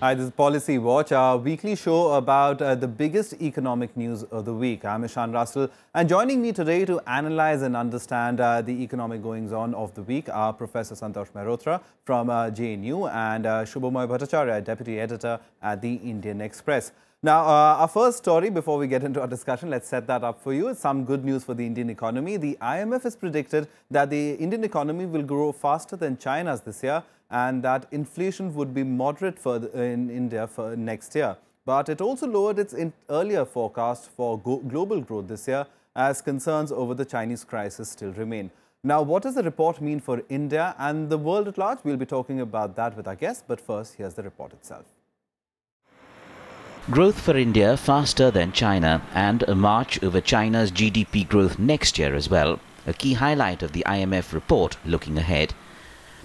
Hi, this is Policy Watch, our weekly show about the biggest economic news of the week. I'm Ishan and joining me today to analyze and understand the economic goings-on of the week are Professor Santosh Mehrotra from JNU and Subhomoy Bhattacharya, Deputy Editor at the Indian Express. Now, our first story, before we get into our discussion, let's set that up for you. It's some good news for the Indian economy. The IMF has predicted that the Indian economy will grow faster than China's this year and that inflation would be moderate in India for next year. But it also lowered its earlier forecast for global growth this year as concerns over the Chinese crisis still remain. Now, what does the report mean for India and the world at large? We'll be talking about that with our guests. But first, here's the report itself. Growth for India faster than China and a march over China's GDP growth next year as well, a key highlight of the IMF report looking ahead.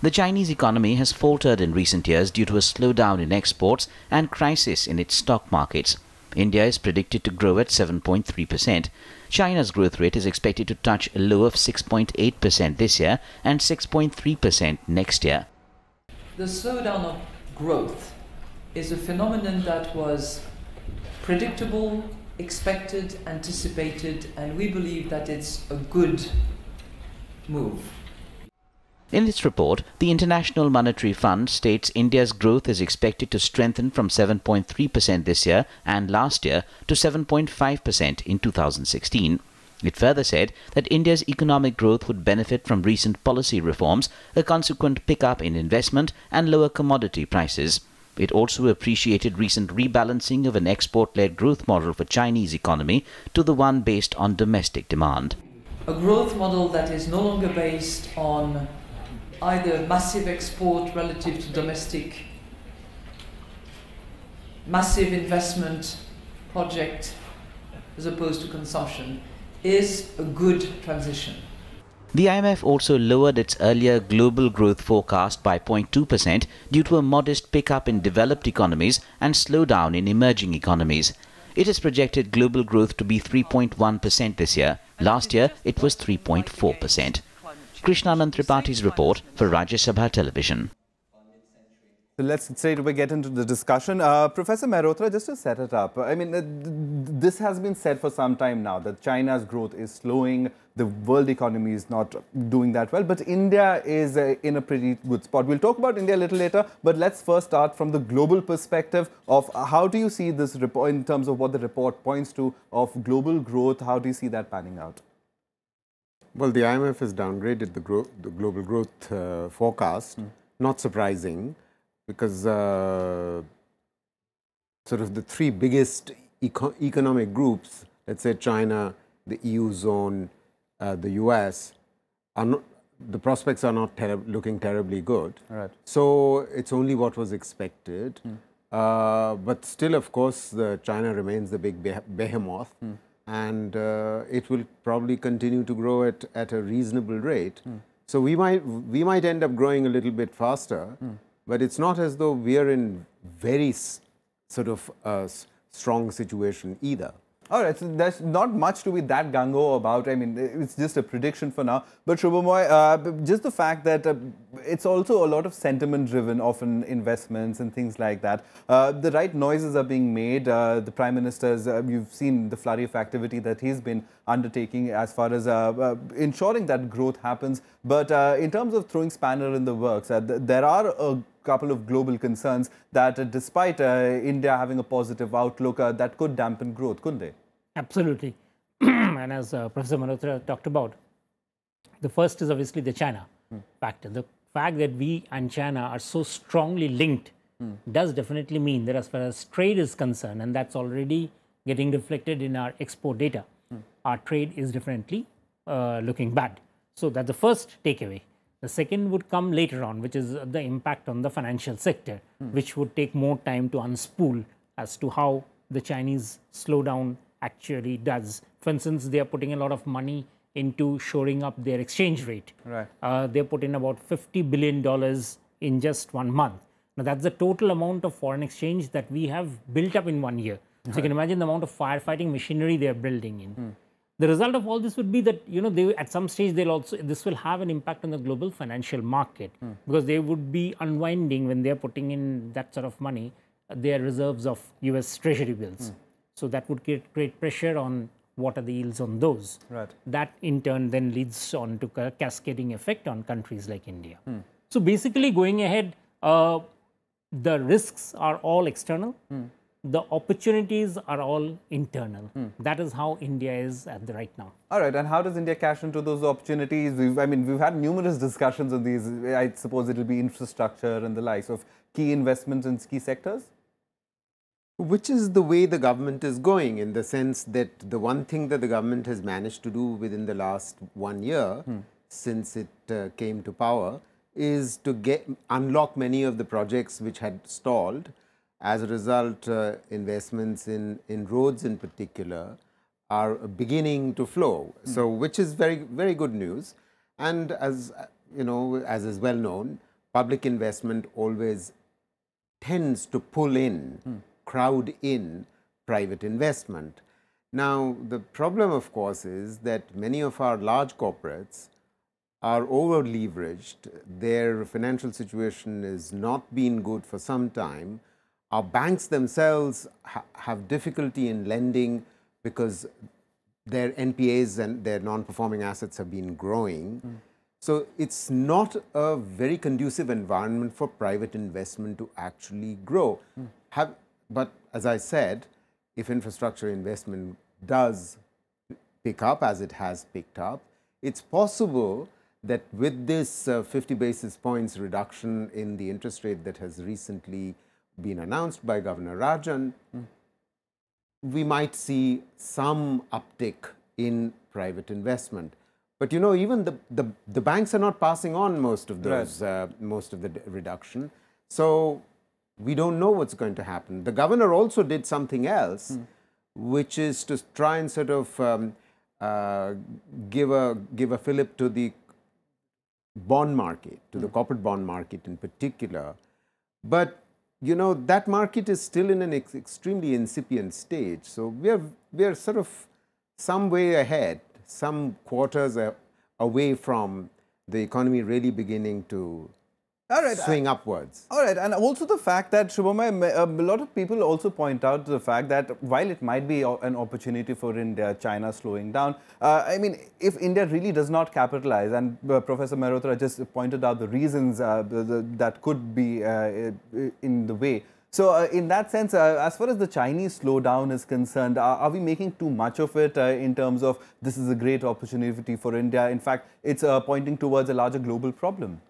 The Chinese economy has faltered in recent years due to a slowdown in exports and crisis in its stock markets. India is predicted to grow at 7.3%. China's growth rate is expected to touch a low of 6.8% this year and 6.3% next year. The slowdown of growth is a phenomenon that was predictable, expected, anticipated, and we believe that it's a good move. In its report, the International Monetary Fund states India's growth is expected to strengthen from 7.3% this year and last year to 7.5% in 2016. It further said that India's economic growth would benefit from recent policy reforms, a consequent pickup in investment and lower commodity prices. It also appreciated recent rebalancing of an export-led growth model for Chinese economy to the one based on domestic demand. A growth model that is no longer based on either massive export relative to domestic, massive investment project as opposed to consumption, is a good transition. The IMF also lowered its earlier global growth forecast by 0.2% due to a modest pickup in developed economies and slowdown in emerging economies. It has projected global growth to be 3.1% this year. Last year, it was 3.4%. Krishnanand Tripathi's report for Rajya Sabha Television. So let's straight away get into the discussion. Professor Mehrotra, just to set it up, I mean, this has been said for some time now that China's growth is slowing, the world economy is not doing that well, but India is in a pretty good spot. We'll talk about India a little later, but let's first start from the global perspective of how do you see this report in terms of what the report points to of global growth? How do you see that panning out? Well, the IMF has downgraded the global growth forecast, not surprising, because sort of the three biggest economic groups, let's say China, the EU zone, the US, are not, the prospects are not looking terribly good. Right. So it's only what was expected. But still, of course, China remains the big behemoth. And it will probably continue to grow at a reasonable rate. So we might end up growing a little bit faster, but it's not as though we are in very sort of strong situation either. All right, so there's not much to be that gung-ho about. I mean, it's just a prediction for now. But Subhomoy, just the fact that it's also a lot of sentiment-driven, often investments and things like that. The right noises are being made. The Prime Minister's, you've seen the flurry of activity that he's been undertaking as far as ensuring that growth happens. But in terms of throwing spanner in the works, there are a couple of global concerns that despite India having a positive outlook, that could dampen growth, couldn't they? Absolutely. And as Professor Mehrotra talked about, the first is obviously the China factor. The fact that we and China are so strongly linked does definitely mean that as far as trade is concerned, and that's already getting reflected in our export data, our trade is definitely looking bad. So that's the first takeaway. The second would come later on, which is the impact on the financial sector, which would take more time to unspool as to how the Chinese slowdown actually does. For instance, they are putting a lot of money into shoring up their exchange rate. Right. They put in about $50 billion in just 1 month. Now, that's the total amount of foreign exchange that we have built up in 1 year. So you can imagine the amount of firefighting machinery they are building in. The result of all this would be that, they, at some stage, this will have an impact on the global financial market because they would be unwinding when they are putting in that sort of money their reserves of US Treasury bills. So that would create pressure on what are the yields on those. Right. That in turn then leads on to a cascading effect on countries like India. So basically going ahead, the risks are all external. The opportunities are all internal. That is how India is at the right now. All right, and how does India cash into those opportunities? We've had numerous discussions on these. I suppose it will be infrastructure and the likes of key investments in key sectors? Which is the way the government is going, in the sense that the one thing that the government has managed to do within the last 1 year, since it came to power, is to unlock many of the projects which had stalled. As a result, investments in roads in particular are beginning to flow. So, which is very good news. And as you know, as is well known, public investment always tends to pull in, crowd in private investment. Now, the problem, of course, is that many of our large corporates are over leveraged. Their financial situation is not been good for some time. Our banks themselves have difficulty in lending because their NPAs and their non-performing assets have been growing. So, it's not a very conducive environment for private investment to actually grow. But as I said, if infrastructure investment does pick up as it has picked up, it's possible that with this 50 basis points reduction in the interest rate that has recently been announced by Governor Rajan, we might see some uptick in private investment. But you know, even the banks are not passing on most of those, most of the reduction. So we don't know what's going to happen. The governor also did something else, which is to try and sort of give a fillip to the bond market, to the corporate bond market in particular. But you know, that market is still in an extremely incipient stage. So we are sort of some way ahead, some quarters away from the economy really beginning to swing upwards. All right, and also the fact that, Subhomoy, a lot of people also point out the fact that while it might be an opportunity for India, China slowing down, I mean, if India really does not capitalize, and Professor Mehrotra just pointed out the reasons that could be in the way. So, in that sense, as far as the Chinese slowdown is concerned, are we making too much of it in terms of this is a great opportunity for India? In fact, it's pointing towards a larger global problem.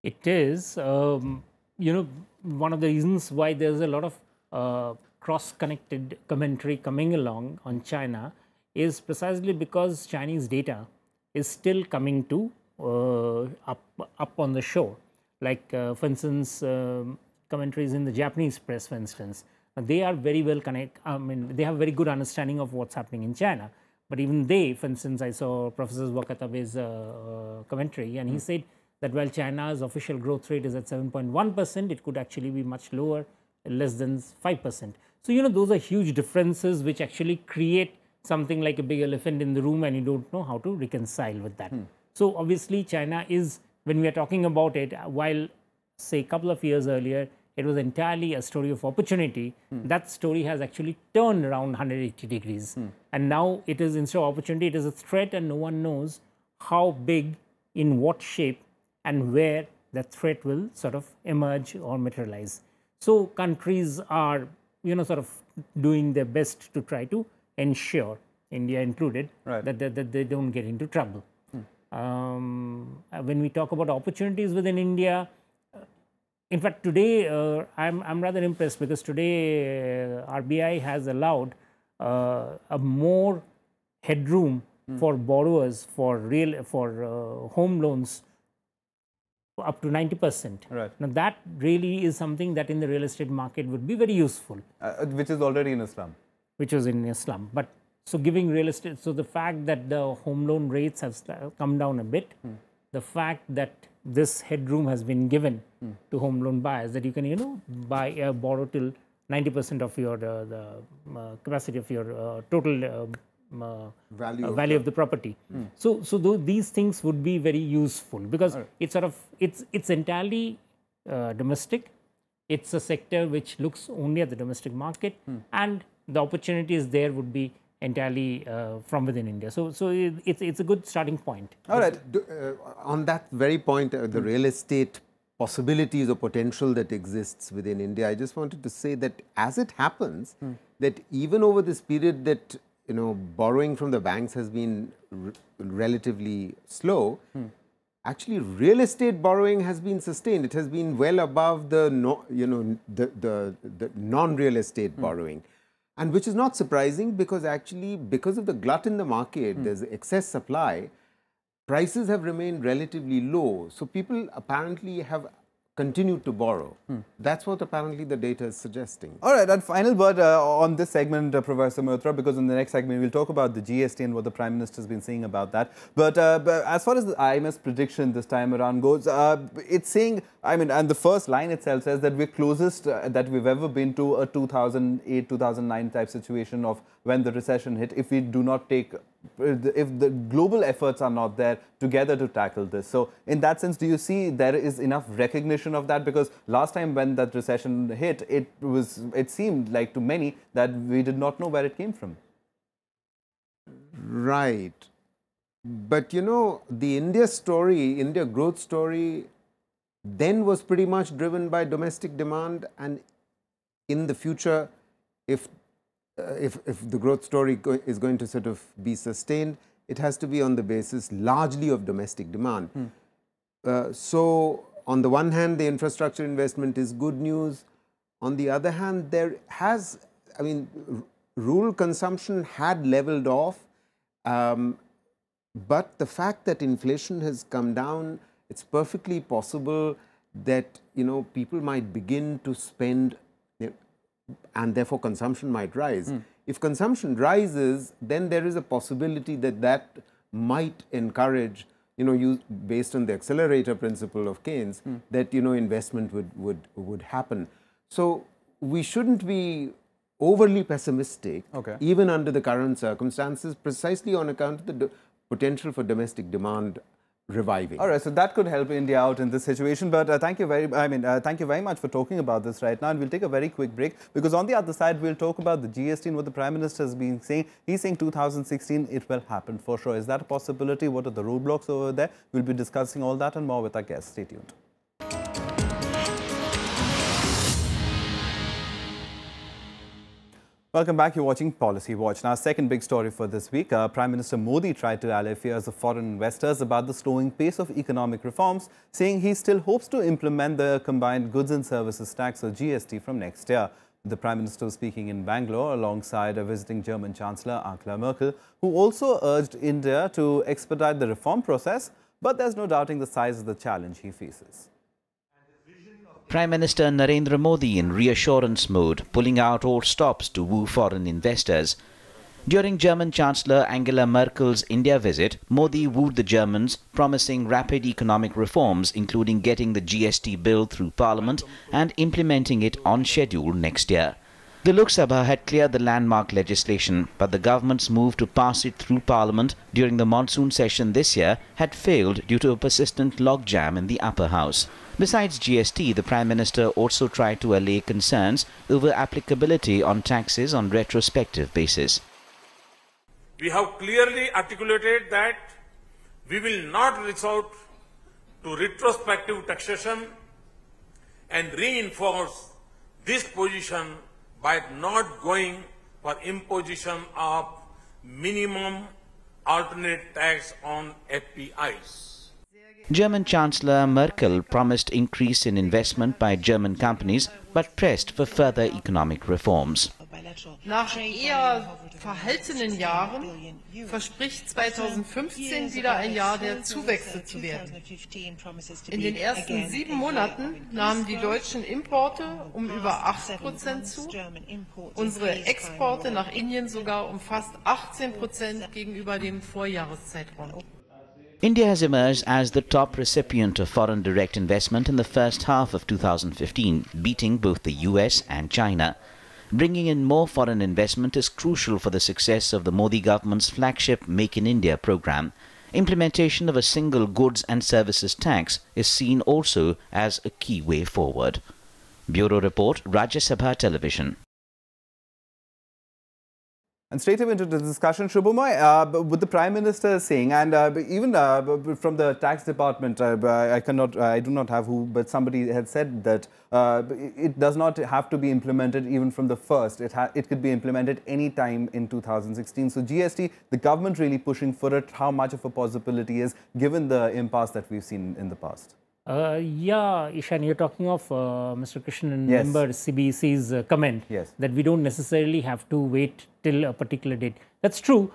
It is, you know, one of the reasons why there's a lot of cross-connected commentary coming along on China is precisely because Chinese data is still coming to up on the shore. Like, for instance, commentaries in the Japanese press, for instance, they are very well connected. I mean, they have a very good understanding of what's happening in China. But even they, for instance, I saw Professor Wakatabe's commentary, and he said that while China's official growth rate is at 7.1%, it could actually be much lower, less than 5%. So, you know, those are huge differences which actually create something like a big elephant in the room, and you don't know how to reconcile with that. So, obviously, China is, when we are talking about it, while say a couple of years earlier, it was entirely a story of opportunity, that story has actually turned around 180 degrees. And now it is, instead of opportunity, it is a threat, and no one knows how big, in what shape, and where that threat will sort of emerge or materialize. So, countries are, you know, sort of doing their best to try to ensure, India included, that they don't get into trouble. When we talk about opportunities within India, in fact, today I'm rather impressed because today RBI has allowed a more headroom for borrowers for home loans up to 90%. Now, that really is something that in the real estate market would be very useful. Which is already in a slum. Which was in a slum. But so giving real estate, so the fact that the home loan rates have come down a bit, the fact that this headroom has been given to home loan buyers, that you can, you know, borrow till 90% of your the capacity of your total value of the property. So these things would be very useful because it's sort of it's entirely domestic. it's a sector which looks only at the domestic market, and the opportunities there would be entirely from within India. So it's a good starting point. All right. On that very point, the real estate possibilities or potential that exists within India, I just wanted to say that as it happens, that even over this period that, you know, borrowing from the banks has been relatively slow, actually real estate borrowing has been sustained. It has been well above the, the non-real estate borrowing. And which is not surprising, because actually, because of the glut in the market, there's excess supply, prices have remained relatively low. So people apparently have continued to borrow. That's what apparently the data is suggesting. All right, and final word on this segment, Professor Mehrotra, because in the next segment we'll talk about the GST and what the Prime Minister has been saying about that. But as far as the IMF's prediction this time around goes, it's saying, I mean, and the first line itself says that we're closest that we've ever been to a 2008, 2009 type situation of when the recession hit, if we do not take, if the global efforts are not there together to tackle this. So in that sense, do you see there is enough recognition of that? Because last time when that recession hit, it seemed like to many that we did not know where it came from. Right. But you know, the India growth story then was pretty much driven by domestic demand, and in the future, if the growth story is going to sort of be sustained, it has to be on the basis largely of domestic demand. So on the one hand, the infrastructure investment is good news. On the other hand, rural consumption had leveled off, but the fact that inflation has come down, it's perfectly possible that, you know, people might begin to spend, and therefore consumption might rise. If consumption rises, then there is a possibility that that might encourage, you know, based on the accelerator principle of Keynes, that, you know, investment would happen. So we shouldn't be overly pessimistic, even under the current circumstances, precisely on account of the potential for domestic demand reviving. All right, so that could help India out in this situation. But thank you very much for talking about this right now. And we'll take a very quick break, because on the other side, we'll talk about the GST and what the Prime Minister has been saying. He's saying 2016, it will happen for sure. Is that a possibility? What are the roadblocks over there? We'll be discussing all that and more with our guests. Stay tuned. Welcome back. You're watching Policy Watch. Now, second big story for this week. Prime Minister Modi tried to allay fears of foreign investors about the slowing pace of economic reforms, saying he still hopes to implement the combined goods and services tax, or GST, from next year. The Prime Minister was speaking in Bangalore alongside a visiting German Chancellor Angela Merkel, who also urged India to expedite the reform process, but there's no doubting the size of the challenge he faces. Prime Minister Narendra Modi in reassurance mode, pulling out all stops to woo foreign investors. During German Chancellor Angela Merkel's India visit, Modi wooed the Germans, promising rapid economic reforms, including getting the GST bill through Parliament and implementing it on schedule next year. The Lok Sabha had cleared the landmark legislation, but the government's move to pass it through Parliament during the monsoon session this year had failed due to a persistent logjam in the upper house. Besides GST, the Prime Minister also tried to allay concerns over applicability on taxes on retrospective basis. We have clearly articulated that we will not resort to retrospective taxation and reinforce this position by not going for imposition of minimum alternate tax on FPIs. German Chancellor Merkel promised increase in investment by German companies, but pressed for further economic reforms. Nach eher verhaltenen Jahren verspricht 2015 wieder ein Jahr der Zuwächse zu werden. In den ersten 7 Monaten nahmen die deutschen Importe um über 8% zu, unsere Exporte nach Indien sogar um fast 18% gegenüber dem Vorjahreszeitraum. India has emerged as the top recipient of foreign direct investment in the first half of 2015, beating both the US and China. Bringing in more foreign investment is crucial for the success of the Modi government's flagship Make in India program. Implementation of a single goods and services tax is seen also as a key way forward. Bureau Report, Rajya Sabha Television. And straight away into the discussion, Subhomoy, with the Prime Minister saying, and even from the tax department, I do not have who, but somebody had said that it does not have to be implemented even from the first. It could be implemented any time in 2016. So GST, the government really pushing for it. How much of a possibility is given the impasse that we've seen in the past? Yeah, Ishan, you're talking of Mr. Krishnan, Yes. member CBC's comment that we don't necessarily have to wait till a particular date. That's true,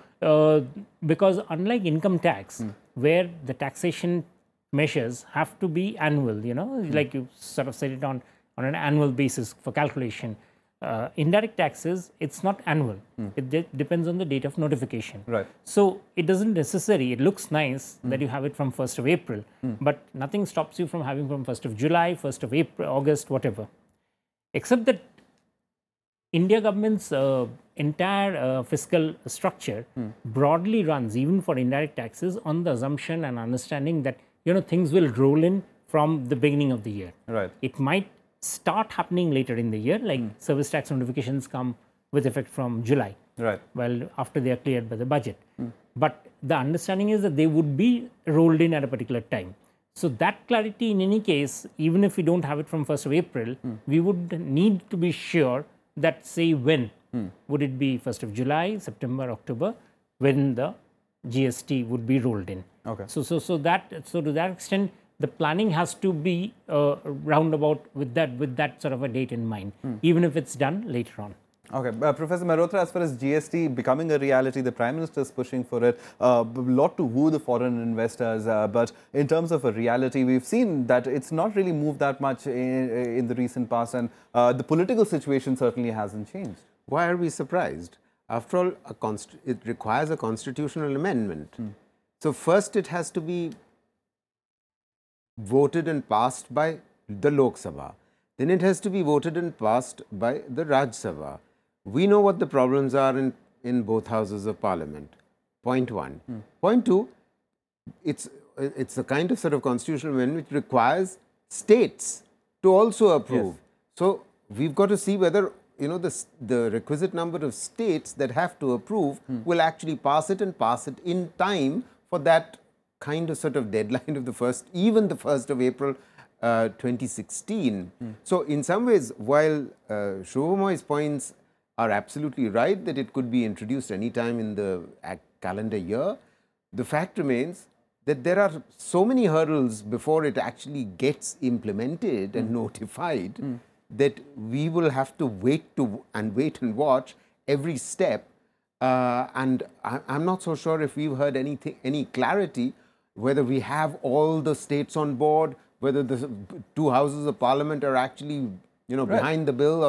because unlike income tax, where the taxation measures have to be annual, like you sort of said it on an annual basis for calculation. Indirect taxes, it's not annual. It depends on the date of notification. Right. So it doesn't necessarily, it looks nice that you have it from 1st of April, but nothing stops you from having from 1st of July, 1st of April, August, whatever. Except that India government's entire fiscal structure broadly runs, even for indirect taxes, on the assumption and understanding that, things will roll in from the beginning of the year. Right. It might start happening later in the year, like service tax notifications come with effect from July. Right. Well, after they are cleared by the budget. But the understanding is that they would be rolled in at a particular time. So that clarity, in any case, even if we don't have it from 1st of April, we would need to be sure that, say, when would it be 1st of July, September, October, when the GST would be rolled in. Okay. So to that extent, the planning has to be roundabout with that sort of a date in mind, even if it's done later on. Okay, Professor Mehrotra, as far as GST becoming a reality, the Prime Minister is pushing for it, a lot to woo the foreign investors, but in terms of a reality, we've seen that it's not really moved that much in the recent past, and the political situation certainly hasn't changed. Why are we surprised? After all, it requires a constitutional amendment. So first it has to be voted and passed by the Lok Sabha. Then it has to be voted and passed by the Raj Sabha. We know what the problems are in both houses of parliament. Point one. Point two, it's a kind of sort of constitutional amendment which requires states to also approve. So we've got to see whether the requisite number of states that have to approve will actually pass it and pass it in time for that kind of sort of deadline of the 1st of April 2016. So in some ways, while Subhomoy's points are absolutely right that it could be introduced any time in the calendar year, the fact remains that there are so many hurdles before it actually gets implemented and notified that we will have to wait and watch every step. And I'm not so sure if we've heard any clarity whether we have all the states on board, whether the two houses of parliament are actually, behind the bill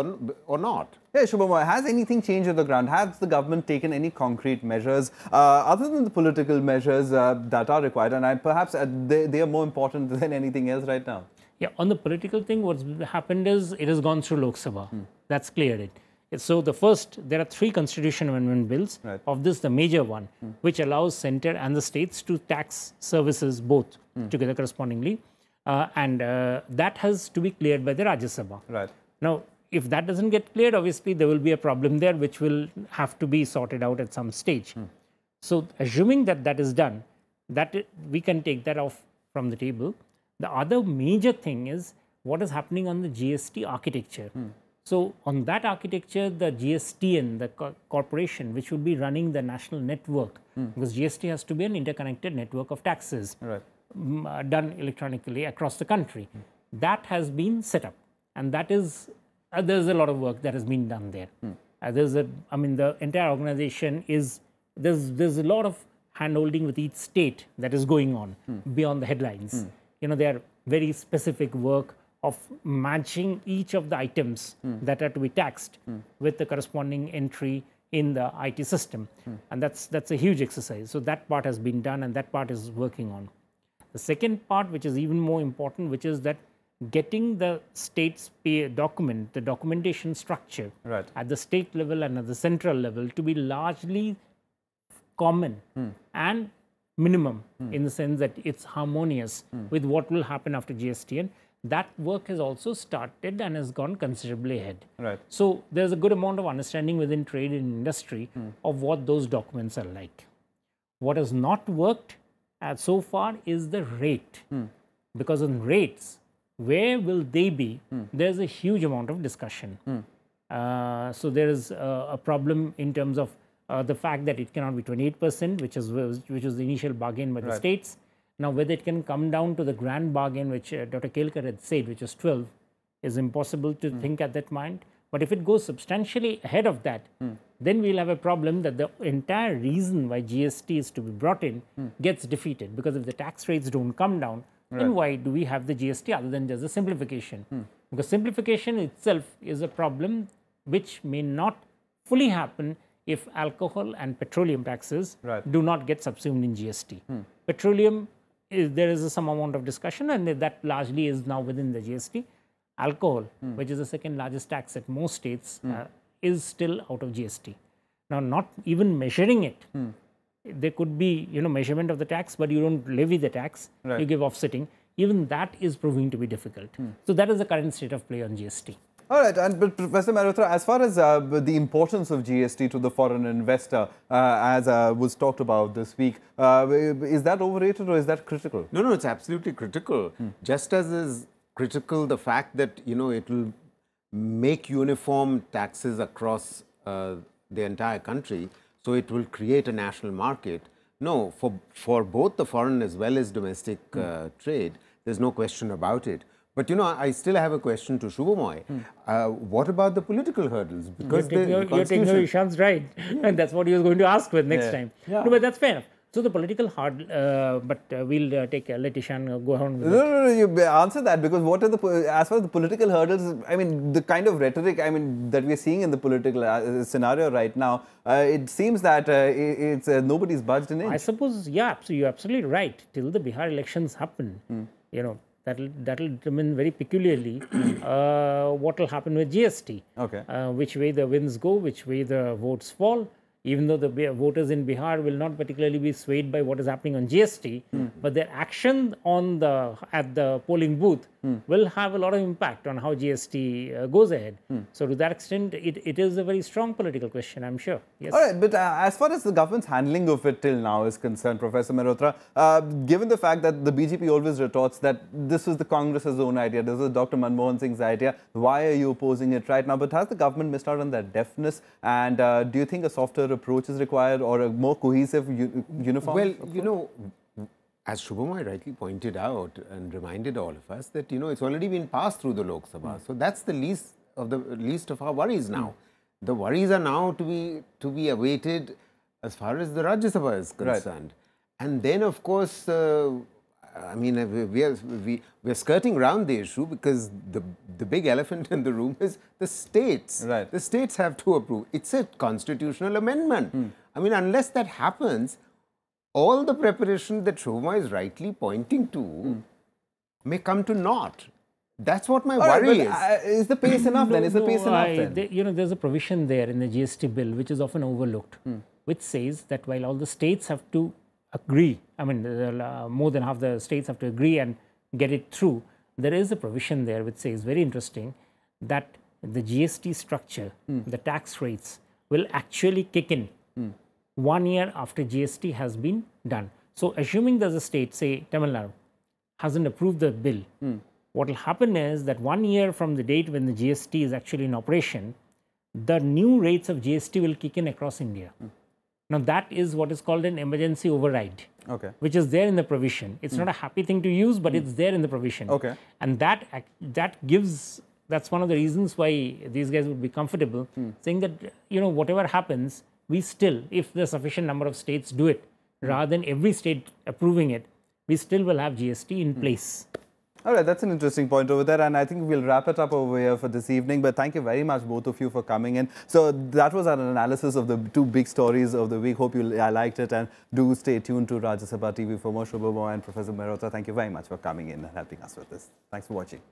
or not. Yeah, Subhomoy, has anything changed on the ground? Has the government taken any concrete measures other than the political measures that are required? And perhaps they are more important than anything else right now. Yeah, on the political thing, what's happened is it has gone through Lok Sabha. That's cleared it. So there are 3 constitution amendment bills. Right. Of this, the major one, which allows center and the states to tax services both together correspondingly. And that has to be cleared by the Rajya Sabha. Right. Now, if that doesn't get cleared, obviously there will be a problem there which will have to be sorted out at some stage. So assuming that is done, we can take that off from the table. The other major thing is what is happening on the GST architecture. So on that architecture, the GSTN, the corporation, which will be running the national network, because GST has to be an interconnected network of taxes done electronically across the country. That has been set up, and that is there's a lot of work that has been done there. The entire organization there's a lot of handholding with each state that is going on beyond the headlines. There are very specific work of matching each of the items that are to be taxed with the corresponding entry in the IT system. And that's a huge exercise. So that part has been done and that part is working on. The second part, which is even more important, which is that getting the state's the documentation structure at the state level and at the central level to be largely common and minimum in the sense that it's harmonious with what will happen after GST. And that work has also started and has gone considerably ahead. Right. So there's a good amount of understanding within trade and industry of what those documents are like. What has not worked so far is the rate, because on rates, where will they be? There's a huge amount of discussion. So there is a problem in terms of the fact that it cannot be 28%, which was the initial bargain by the states. Now, whether it can come down to the grand bargain, which Dr. Kelkar had said, which was 12, is impossible to think at that point. But if it goes substantially ahead of that, then we'll have a problem that the entire reason why GST is to be brought in gets defeated. Because if the tax rates don't come down, then why do we have the GST other than just a simplification? Because simplification itself is a problem which may not fully happen if alcohol and petroleum taxes do not get subsumed in GST. Petroleum, there is some amount of discussion, and that largely is now within the GST. Alcohol, which is the second largest tax at most states, is still out of GST. Now, not even measuring it, there could be measurement of the tax, but you don't levy the tax, you give offsetting. Even that is proving to be difficult. So that is the current state of play on GST. All right, but Professor Mehrotra, as far as the importance of GST to the foreign investor, as was talked about this week, is that overrated or is that critical? No, it's absolutely critical. Just as is critical the fact that, it will make uniform taxes across the entire country, so it will create a national market. No, for both the foreign as well as domestic trade, there's no question about it. But, I still have a question to Subhomoy. What about the political hurdles? Because you're taking Ishan's right. And that's what he was going to ask with next time. No, but that's fair enough. So the political but we'll let Ishan go on with it. No, you answer that, because what are as far as the political hurdles, I mean, the kind of rhetoric, that we're seeing in the political scenario right now, it seems that it's nobody's budged an inch. I suppose, yeah, so you're absolutely right. Till the Bihar elections happen, that'll determine very peculiarly what will happen with GST. Okay. Which way the winds go, which way the votes fall. Even though the voters in Bihar will not particularly be swayed by what is happening on GST, but their action on at the polling booth will have a lot of impact on how GST goes ahead. So to that extent, it is a very strong political question, I'm sure. Yes. All right, but as far as the government's handling of it till now is concerned, Professor Mehrotra, given the fact that the BJP always retorts that this was the Congress's own idea, this was Dr. Manmohan Singh's idea, why are you opposing it right now? But has the government missed out on that deafness? And do you think a softer approach is required or a more cohesive, uniform approach? Well, as Subhomoy rightly pointed out and reminded all of us that, it's already been passed through the Lok Sabha. So that's the least of our worries now. The worries are now to be awaited as far as the Rajya Sabha is concerned. And then, of course, we are skirting around the issue because the big elephant in the room is the states. The states have to approve. It's a constitutional amendment. Unless that happens, all the preparation that Subhomoy is rightly pointing to may come to naught. That's what my worry is. Is the pace enough then? Is the pace enough then? There's a provision there in the GST bill which is often overlooked, which says that while all the states have to agree, more than half the states have to agree and get it through, there is a provision there which says, very interesting, that the GST structure, the tax rates, will actually kick in 1 year after GST has been done. So assuming there's a state, say Tamil Nadu, hasn't approved the bill, what will happen is that 1 year from the date when the GST is actually in operation, the new rates of GST will kick in across India. Now, that is what is called an emergency override, which is there in the provision. It's not a happy thing to use, but it's there in the provision. And that's one of the reasons why these guys would be comfortable, saying that, whatever happens, we still, if the sufficient number of states do it, rather than every state approving it, we still will have GST in place. All right, that's an interesting point over there, and I think we'll wrap it up over here for this evening. But thank you very much, both of you, for coming in. So that was an analysis of the two big stories of the week. Hope you liked it, and do stay tuned to Rajya Sabha TV for more. Subhomoy and Professor Mehrotra, thank you very much for coming in and helping us with this. Thanks for watching.